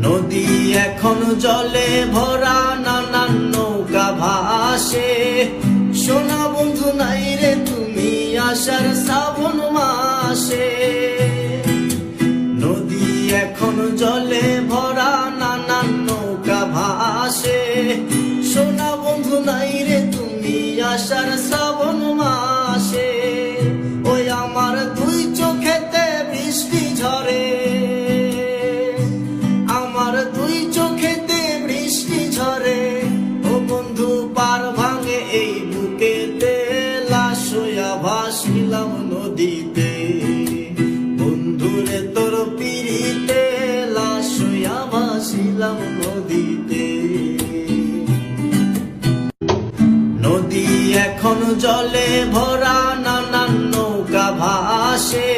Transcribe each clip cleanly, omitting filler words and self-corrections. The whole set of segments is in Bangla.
নদী এখন জলে ভরা, নানান নৌকা ভাসে। সোনা বন্ধু নাই রে তুমি আসার শ্রাবণ মাসে। নদী এখন জলে ভরা, নানান নৌকা ভাসে। সোনা বন্ধু নাই রে তুমি আসার শ্রাবণ মাসে। ওই আমার দুই চোখেতে বৃষ্টি ঝরে, আমার দুই চোখেতে বৃষ্টি ঝরে। ও বন্ধু পার ভাঙে এই বুকেতে, লাশ হইয়া ভাসিলাম নদীতে। বন্ধুরে তোর পিড়িতে, লাশ হইয়া ভাসিলাম নদীতে। নদী এখন জলে ভরা, নানান নৌকা ভাসে।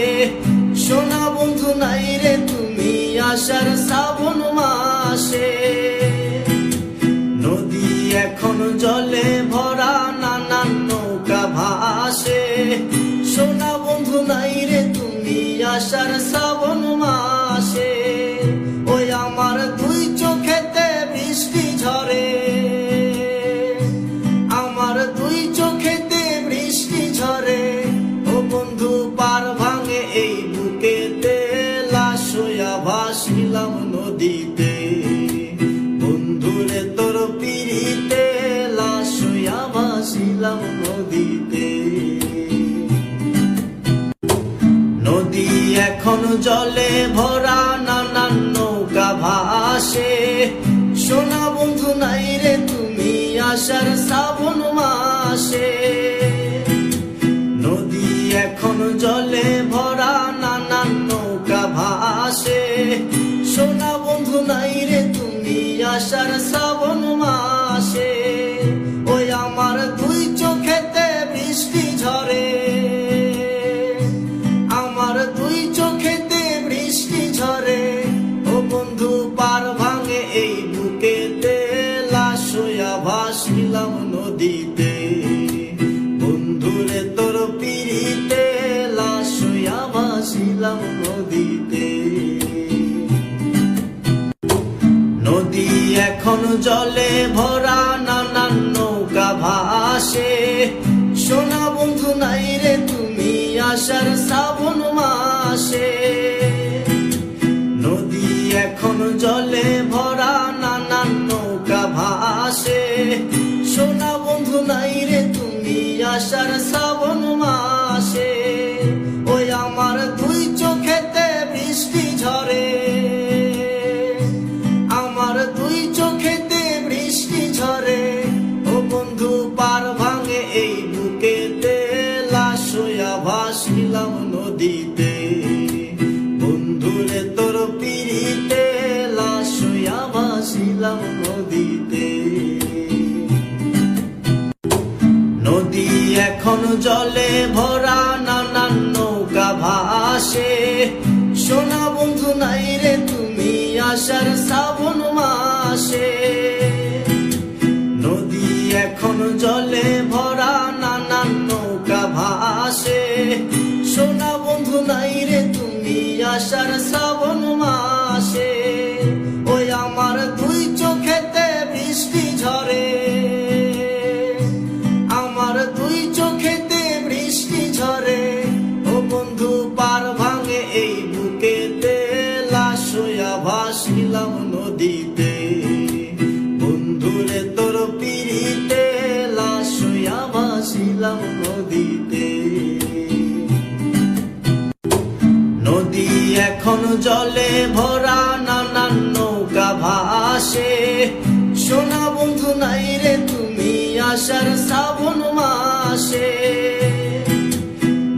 সোনা বন্ধু নাই রে তুমি আসার শ্রাবণ মাসে। নদী এখন জলে ভরা, নানান নৌকা ভাসে। সোনা বন্ধু নাই রে তুমি আসার শ্রাবণ মাসে। ওই আমার দুই চোখেতে বৃষ্টি ঝরে, আমার দুই চোখেতে বৃষ্টি ঝরে। ও বন্ধু পার ভাঙে এই বুকেতে, লাশ হইয়া ভাসিলাম নদীতে। বন্ধুরে তোর পিড়িতে, লাশ হইয়া ভাসিলাম নদীতে। নদী এখন জলে ভরা, নানান নৌকা ভাসে। সোনা বন্ধু নাই রে তুমি আসার শ্রাবণ মাসে। নদী এখন জলে ভরা, নানান নৌকা ভাসে। সোনা বন্ধু নাই রে তুমি আসার শ্রাবণ মাসে। ওই আমার দুই চোখেতে বৃষ্টি ঝরে, আমার দুই চোখেতে বৃষ্টি ঝরে। ও বন্ধু পার ভাঙে এই বুকেতে, লাশ হইয়া ভাসিলাম নদীতে। বন্ধুরে তোর পিড়িতে, লাশ হইয়া ভাসিলাম নদীতে। নদী এখন জলে ভরা, নানান নৌকা ভাসে। সোনা বন্ধু নাই রে তুমি আসার শ্রাবণ মাসে। নদী এখন জলে ভরা, নানান নৌকা ভাসে। সোনা বন্ধু নাই রে তুমি আসার শ্রাবণ মাসে। ওই আমার দুই চোখেতে বৃষ্টি ঝরে, আমার দুই চোখেতে বৃষ্টি ঝরে। ও বন্ধু পার ভাঙে এই বুকেতে, লাশ হইয়া ভাসিলাম নদীতে। বন্ধুরে তোর পিড়িতে, লাশ হইয়া ভাসিলাম নদীতে। নদী এখন জলে ভরা, নানান নৌকা ভাসে। সোনা বন্ধু নাই রে তুমি আসার শ্রাবণ মাসে। নদী এখন জলে ভরা, নানান নৌকা ভাসে। সোনা বন্ধু নাই রে তুমি আসার শ্রাবণ মাসে। ওই আমার দুই চোখেতে বৃষ্টি ঝরে, আমার দুই চোখেতে বৃষ্টি ঝরে। ও বন্ধু পার ভাঙে এই বুকেতে, লাশ হইয়া ভাসিলাম নদীতে। বন্ধুরে তোর পিড়িতে, লাশ হইয়া ভাসিলাম নদীতে। নদী এখন জলে ভরা, নানান নৌকা ভাসে। সোনা বন্ধু নাই রে তুমি আসার শ্রাবণ মাসে।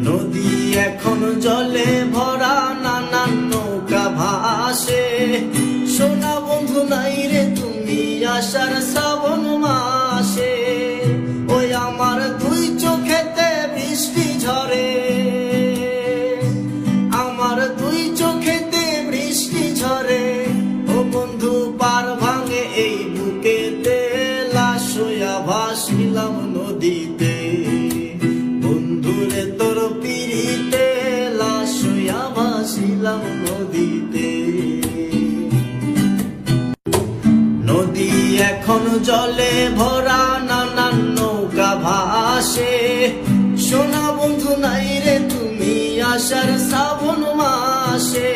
নদী এখন জলে ভরা, নানান নৌকা ভাসে। সোনা বন্ধু নাই রে তুমি আসার শ্রাবণ মাসে। ওই আমার দুই চোখেতে বৃষ্টি ঝরে, আমার দুই চোখেতে বৃষ্টি ঝরে। ও বন্ধু পার ভাঙে এই বুকেতে, লাশ হইয়া ভাসিলাম নদীতে। এখন জলে ভরা নানান নৌকা ভাসে, সোনা বন্ধু নাই রে তুমি আসার শ্রাবণ মাসে।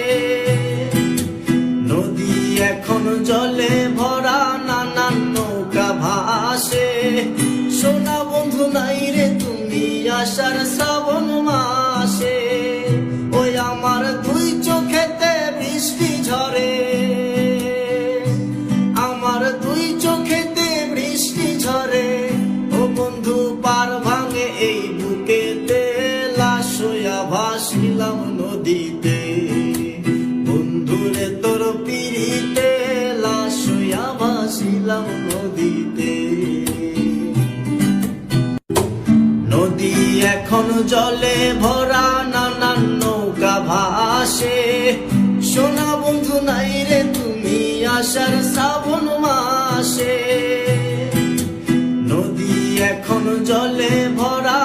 নদী এখন জলে ভরা নানান নৌকা ভাসে, সোনা বন্ধু নাই রে তুমি আসার শ্রাবণ মাসে। ওই আমার দুই চোখেতে বৃষ্টি ঝরে, আমার দুই চোখেতে বৃষ্টি ঝরে, ও বন্ধু পার ভাঙে এই বুকেতে, লাশ হইয়া ভাসিলাম নদীতে। বন্ধুরে তোর পিড়িতে লাশ হইয়া ভাসিলাম নদীতে। নদী এখন জলে ভরা নানান নৌকা ভাসে, সোনা বন্ধু নাই রে তুমি আসার শ্রাবণ মাসে। নদী এখন জলে ভরা